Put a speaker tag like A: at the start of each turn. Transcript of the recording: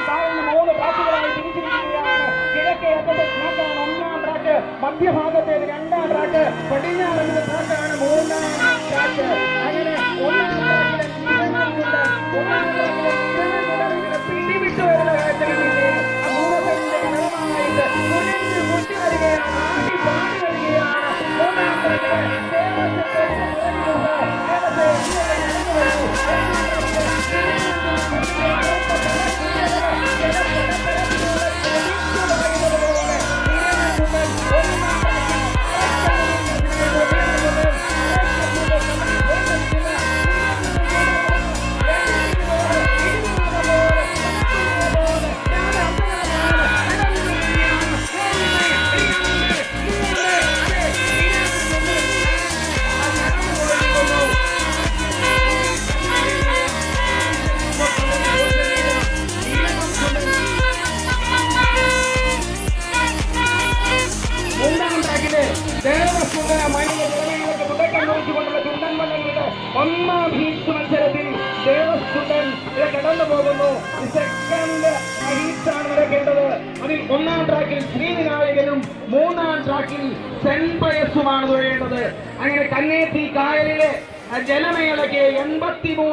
A: കായലിന് 3 ട്രാക്കുകളായി തിരിച്ചിരിക്കുകയാണ്. കിഴക്കേ അറ്റത്തെ ട്രാക്കാണ് 1-ാം track, മധ്യഭാഗത്തേത് 2-ാം track, പടിഞ്ഞാറത്തെ ട്രാക്കാണ് 3-ാം track. അങ്ങനെ 1-ാം ട്രാക്കിലെ പിടിവിട്ടു വരുന്ന കാഴ്ചകളില്ലേ, അപൂർവത്തിന്റെ ഘടകമായിട്ട് കുനിഞ്ഞു മുട്ടി വരികയാണ്, ആടി പാടി വരികയാണ്. 3-ാം ട്രാക്കിലെ ഒന്നാം ഹീറ്റ് മത്സരത്തിൽ ദേവസ്തുതൻ കടന്നു പോകുന്നു. സെക്കൻഡ് ഹീറ്റാണ് നടക്കേണ്ടത്. അതിൽ 1-ാം ട്രാക്കിൽ ശ്രീവിനായകനും 3-ാം ട്രാക്കിൽ സെന്റ് പയസുമാണ് തുഴയേണ്ടത്. അങ്ങനെ കന്നേറ്റി കായലിലെ ജലമേളയ്ക്ക് 83